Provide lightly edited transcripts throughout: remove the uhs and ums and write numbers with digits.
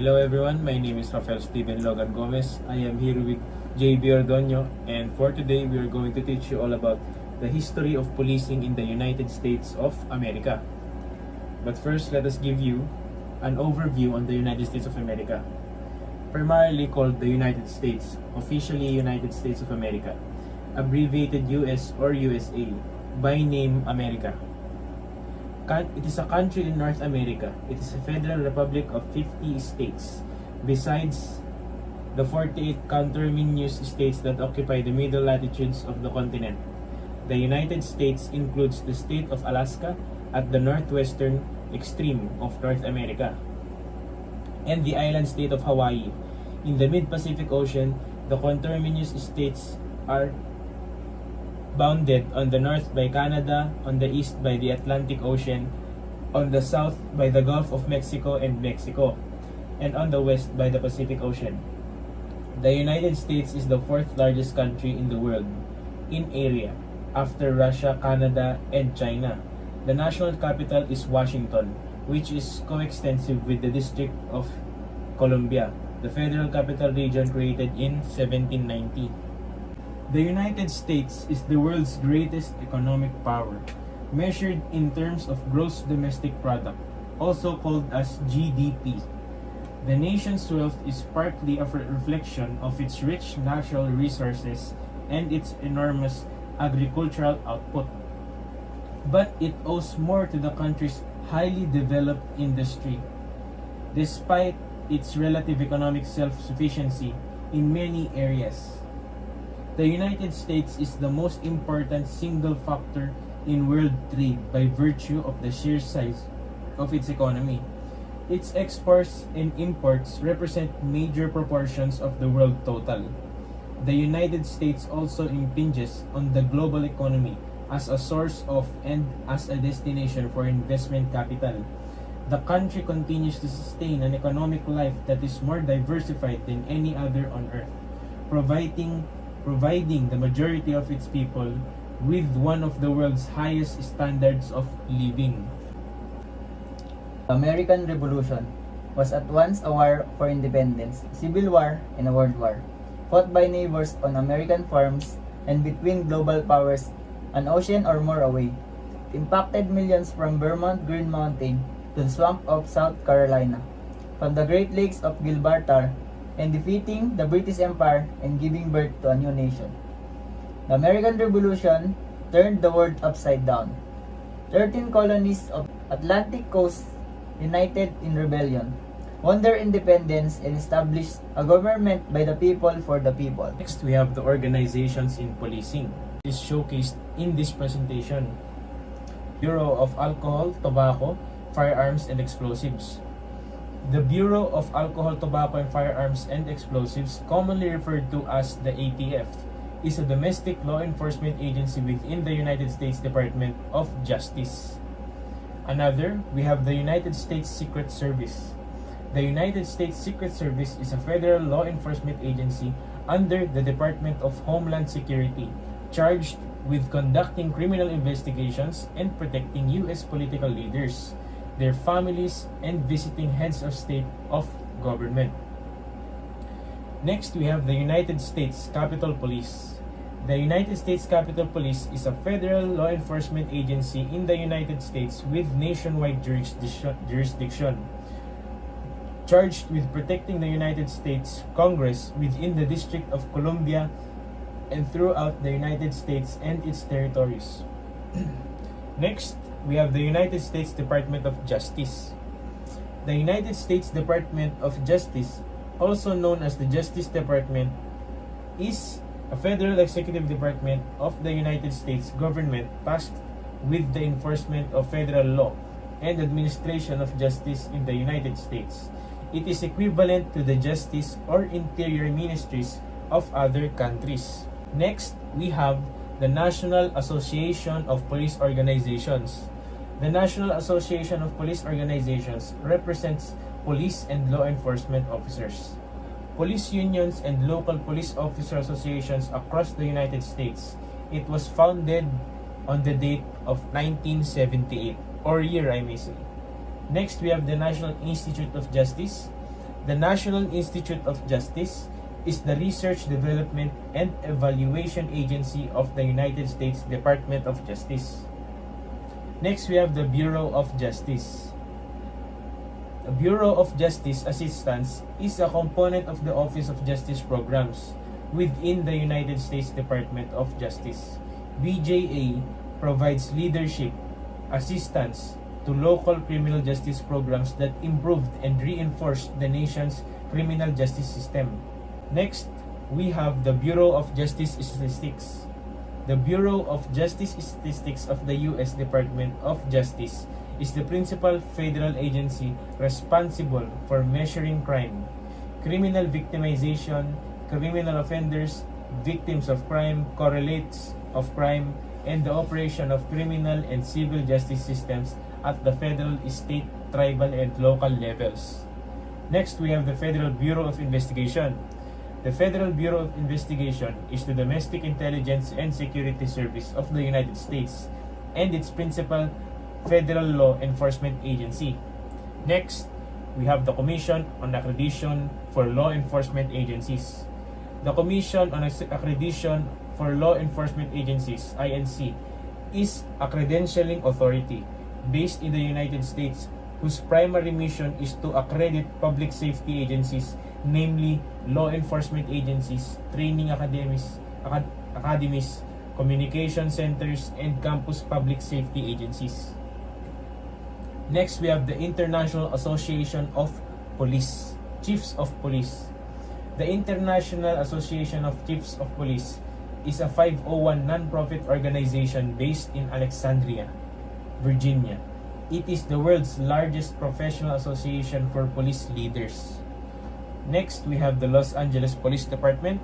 Hello everyone, my name is Rafael Steven Logan Gomez. I am here with Jayvee Ordonio, and for today we are going to teach you all about the history of policing in the United States of America. But first, let us give you an overview on the United States of America. Primarily called the United States, officially United States of America, abbreviated US or USA, by name America. It is a country in North America. It is a federal republic of 50 states, besides the 48 conterminous states that occupy the middle latitudes of the continent. The United States includes the state of Alaska at the northwestern extreme of North America, and the island state of Hawaii. In the mid-Pacific Ocean, the conterminous states are bounded on the north by Canada, on the east by the Atlantic Ocean, on the south by the Gulf of Mexico and Mexico, and on the west by the Pacific Ocean. The United States is the fourth largest country in the world in area, after Russia, Canada, and China. The national capital is Washington, which is coextensive with the District of Columbia, the federal capital region created in 1790. The United States is the world's greatest economic power, measured in terms of gross domestic product, also called as GDP. The nation's wealth is partly a reflection of its rich natural resources and its enormous agricultural output. But it owes more to the country's highly developed industry. Despite its relative economic self-sufficiency in many areas, the United States is the most important single factor in world trade by virtue of the sheer size of its economy. Its exports and imports represent major proportions of the world total. The United States also impinges on the global economy as a source of and as a destination for investment capital. The country continues to sustain an economic life that is more diversified than any other on earth, providing the majority of its people with one of the world's highest standards of living. The American Revolution was at once a war for independence, civil war, and a world war, fought by neighbors on American farms and between global powers an ocean or more away. It impacted millions from Vermont Green Mountain to the swamp of South Carolina, from the Great Lakes of Gibraltar, and defeating the British Empire and giving birth to a new nation. The American Revolution turned the world upside down. 13 colonies of Atlantic coast united in rebellion, won their independence, and established a government by the people for the people. Next, we have the organizations in policing. This is showcased in this presentation. Bureau of Alcohol, Tobacco, Firearms, and Explosives. The Bureau of Alcohol, Tobacco, and Firearms and Explosives, commonly referred to as the ATF, is a domestic law enforcement agency within the United States Department of Justice. Another, we have the United States Secret Service. The United States Secret Service is a federal law enforcement agency under the Department of Homeland Security, charged with conducting criminal investigations and protecting U.S. political leaders, their families, and visiting heads of state of government. Next, we have the United States Capitol Police. The United States Capitol Police is a federal law enforcement agency in the United States with nationwide jurisdiction, charged with protecting the United States Congress within the District of Columbia and throughout the United States and its territories. Next, we have the United States Department of Justice. The United States Department of Justice, also known as the Justice Department, is a federal executive department of the United States government tasked with the enforcement of federal law and administration of justice in the United States. It is equivalent to the Justice or Interior Ministries of other countries. Next, we have the National Association of Police Organizations. The National Association of Police Organizations represents police and law enforcement officers, police unions, and local police officer associations across the United States. It was founded on the date of 1978, or year I may say. Next, we have the National Institute of Justice. The National Institute of Justice is the research, development, and evaluation agency of the United States Department of Justice. Next, we have the Bureau of Justice. The Bureau of Justice Assistance is a component of the Office of Justice Programs within the United States Department of Justice. BJA provides leadership, assistance to local criminal justice programs that improved and reinforced the nation's criminal justice system. Next, we have the Bureau of Justice Statistics. The Bureau of Justice Statistics of the U.S. Department of Justice is the principal federal agency responsible for measuring crime, criminal victimization, criminal offenders, victims of crime, correlates of crime, and the operation of criminal and civil justice systems at the federal, state, tribal, and local levels. Next, we have the Federal Bureau of Investigation. The Federal Bureau of Investigation is the domestic intelligence and security service of the United States and its principal federal law enforcement agency. Next, we have the Commission on Accreditation for Law Enforcement Agencies. The Commission on Accreditation for Law Enforcement Agencies, INC, is a credentialing authority based in the United States whose primary mission is to accredit public safety agencies, namely law enforcement agencies, training academies, communication centers, and campus public safety agencies. Next, we have the International Association of Police, Chiefs of Police. The International Association of Chiefs of Police is a 501 non-profit organization based in Alexandria, Virginia. It is the world's largest professional association for police leaders. Next, we have the Los Angeles Police Department.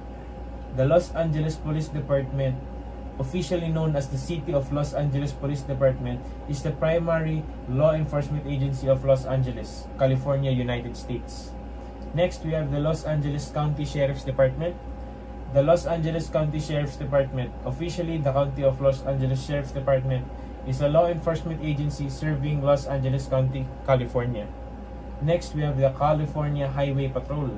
The Los Angeles Police Department, officially known as the City of Los Angeles Police Department, is the primary law enforcement agency of Los Angeles, California, United States. Next, we have the Los Angeles County Sheriff's Department. The Los Angeles County Sheriff's Department, officially the County of Los Angeles Sheriff's Department, is a law enforcement agency serving Los Angeles County, California. Next, we have the California Highway Patrol.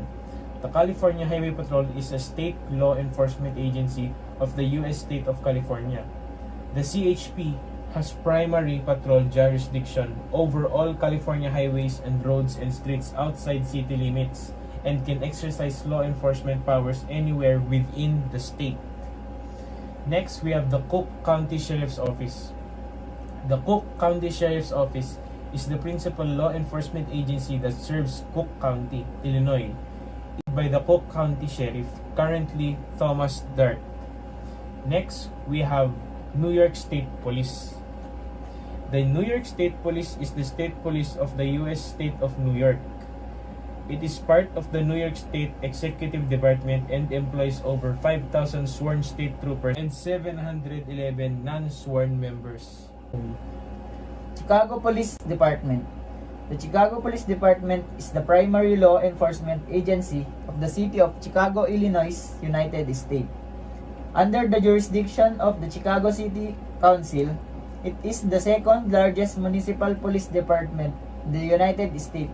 The California Highway Patrol is a state law enforcement agency of the U.S. state of California. The CHP has primary patrol jurisdiction over all California highways and roads and streets outside city limits and can exercise law enforcement powers anywhere within the state. Next, we have the Cook County Sheriff's Office. The Cook County Sheriff's Office is the principal law enforcement agency that serves Cook County, Illinois, by the Cook County Sheriff, currently Thomas Dart. Next, we have New York State Police. The New York State Police is the state police of the U.S. state of New York. It is part of the New York State Executive Department and employs over 5,000 sworn state troopers and 711 non-sworn members. Chicago Police Department. The Chicago Police Department is the primary law enforcement agency of the City of Chicago, Illinois, United States. Under the jurisdiction of the Chicago City Council, it is the second largest municipal police department in the United States,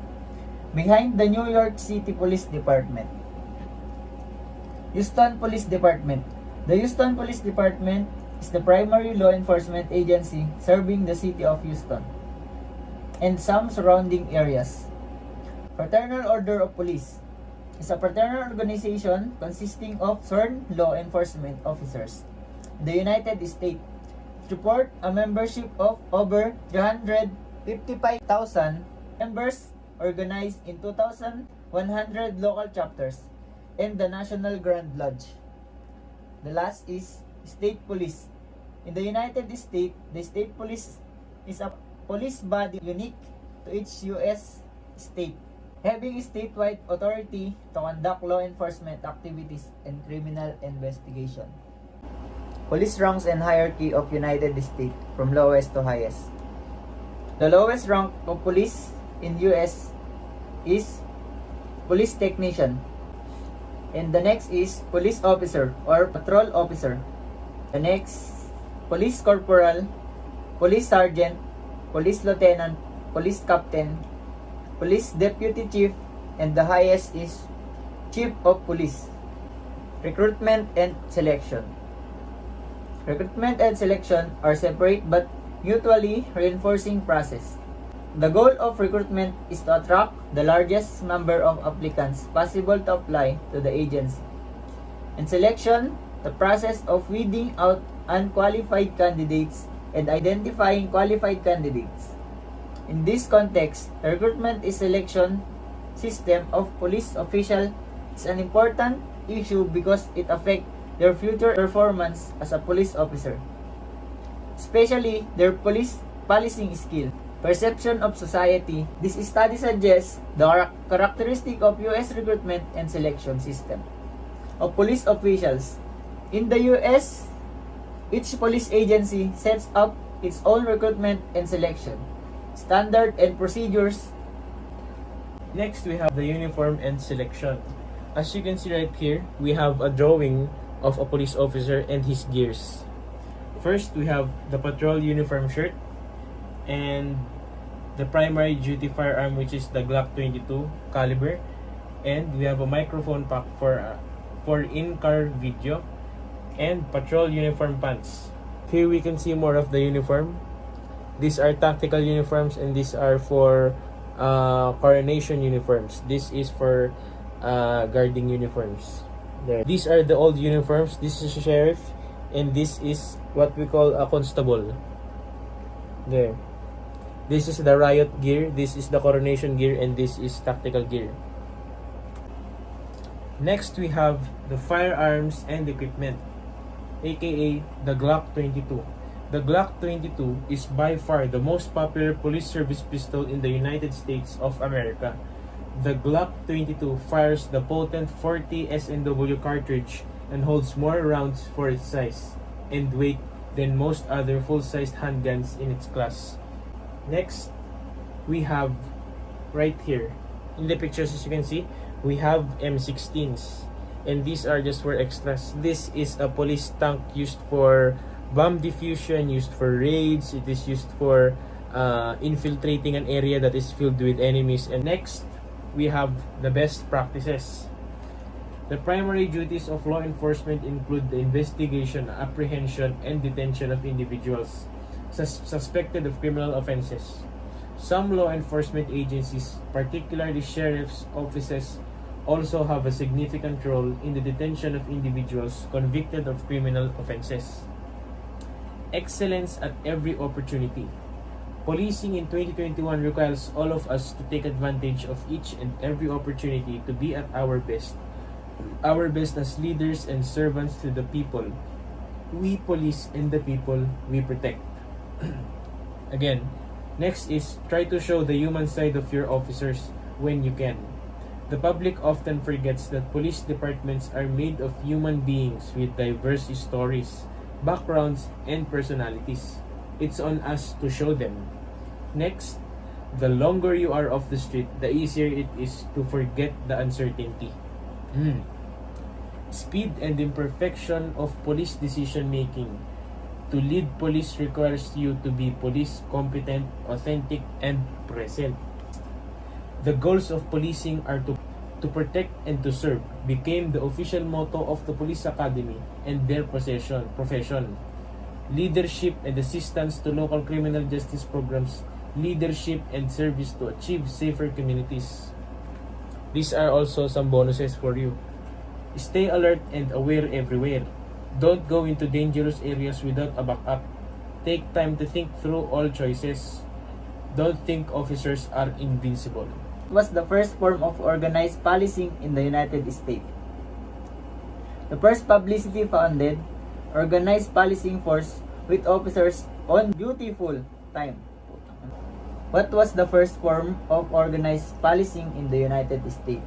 behind the New York City Police Department. Houston Police Department. The Houston Police Department is the primary law enforcement agency serving the city of Houston and some surrounding areas. Fraternal Order of Police is a fraternal organization consisting of sworn law enforcement officers in the United States. Report a membership of over 355,000 members organized in 2,100 local chapters and the National Grand Lodge. The last is State Police. In the United States, the State Police is a police body unique to each U.S. state, having statewide authority to conduct law enforcement activities and criminal investigation. Police ranks and hierarchy of United States from lowest to highest. The lowest rank of police in U.S. is police technician, and the next is police officer or patrol officer. The next, police corporal, police sergeant, police lieutenant, police captain, police deputy chief, and the highest is Chief of Police. Recruitment and selection. Recruitment and selection are separate but mutually reinforcing process. The goal of recruitment is to attract the largest number of applicants possible to apply to the agency. And selection, the process of weeding out unqualified candidates and identifying qualified candidates. In this context, the recruitment and selection system of police officials is an important issue because it affects their future performance as a police officer, especially their police policing skill. Perception of society. This study suggests the characteristic of U.S. recruitment and selection system of police officials. In the U.S., each police agency sets up its own recruitment and selection standard and procedures. Next, we have the uniform and selection. As you can see right here, we have a drawing of a police officer and his gears. First, we have the patrol uniform shirt and the primary duty firearm, which is the Glock 22 caliber, and we have a microphone pack for in-car video, and patrol uniform pants. Here we can see more of the uniform. These are tactical uniforms and these are for coronation uniforms. This is for guarding uniforms. There. These are the old uniforms. This is a sheriff and this is what we call a constable. There. This is the riot gear, this is the coronation gear, and this is tactical gear. Next, we have the firearms and equipment, aka the Glock 22. The Glock 22 is by far the most popular police service pistol in the United States of America. The Glock 22 fires the potent 40 SNW cartridge and holds more rounds for its size and weight than most other full-sized handguns in its class. Next, we have right here in the pictures, as you can see, we have M16s, and these are just for extras. This is a police tank used for bomb diffusion, used for raids. It is used for infiltrating an area that is filled with enemies. And next, we have the best practices. The primary duties of law enforcement include the investigation, apprehension, and detention of individuals suspected of criminal offenses. Some law enforcement agencies, particularly sheriff's offices, also have a significant role in the detention of individuals convicted of criminal offenses. Excellence at every opportunity. Policing in 2021 requires all of us to take advantage of each and every opportunity to be at our best. Our best as leaders and servants to the people we police and the people we protect. Again, next is try to show the human side of your officers when you can. The public often forgets that police departments are made of human beings with diverse stories, backgrounds, and personalities. It's on us to show them. Next, the longer you are off the street, the easier it is to forget the uncertainty. Speed and imperfection of police decision making. To lead police requires you to be police competent, authentic, and present. The goals of policing are to protect and to serve became the official motto of the police academy and their profession. Leadership and assistance to local criminal justice programs, leadership and service to achieve safer communities. These are also some bonuses for you. Stay alert and aware everywhere. Don't go into dangerous areas without a backup. Take time to think through all choices. Don't think officers are invincible. It was the first form of organized policing in the United States. The first publicity founded organized policing force with officers on duty full time. What was the first form of organized policing in the United States?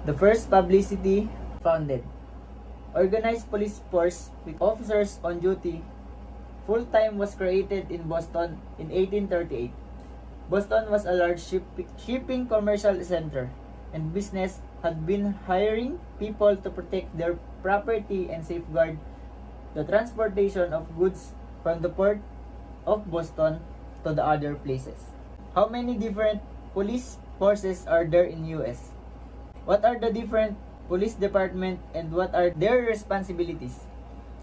The first publicity founded organized police force with officers on duty full-time was created in Boston in 1838. Boston was a large shipping commercial center, and business had been hiring people to protect their property and safeguard the transportation of goods from the port of Boston to the other places. How many different police forces are there in US? What are the different police department and what are their responsibilities?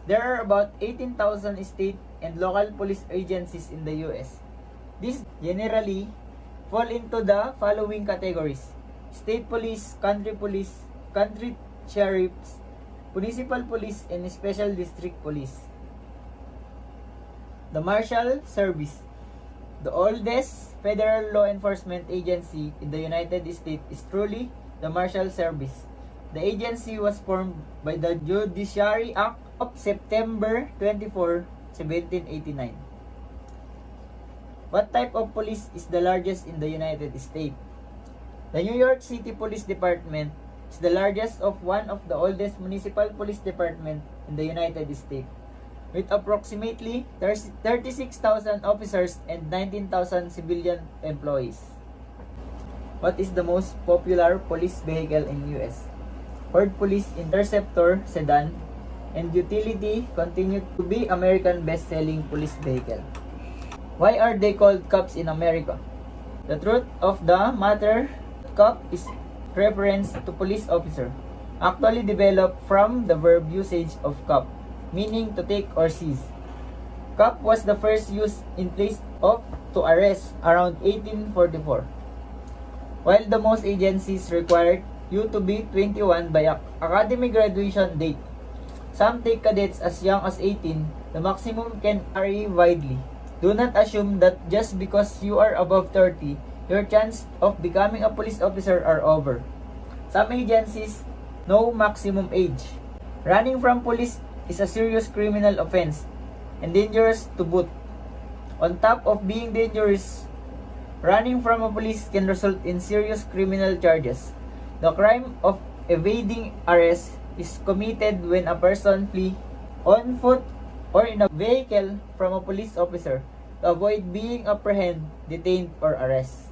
There are about 18,000 state and local police agencies in the US. These generally fall into the following categories: state police, country sheriffs, municipal police, and special district police. The Marshal Service, the oldest federal law enforcement agency in the United States, is truly the Marshal Service. The agency was formed by the Judiciary Act of September 24, 1789. What type of police is the largest in the United States? The New York City Police Department is the largest of one of the oldest municipal police departments in the United States, with approximately 36,000 officers and 19,000 civilian employees. What is the most popular police vehicle in US? Ford Police Interceptor sedan and utility continue to be American best-selling police vehicle. Why are they called cops in America? The truth of the matter, cop is reference to police officer, actually developed from the verb usage of cop, meaning to take or seize. Cop was the first used in place of to arrest around 1844. While the most agencies required you to be 21 by academy graduation date, some take cadets as young as 18. The maximum can vary widely. Do not assume that just because you are above 30, your chance of becoming a police officer are over. Some agencies no maximum age. Running from police is a serious criminal offense and dangerous to boot. On top of being dangerous, running from a police can result in serious criminal charges. The crime of evading arrest is committed when a person flees on foot or in a vehicle from a police officer to avoid being apprehended, detained, or arrested.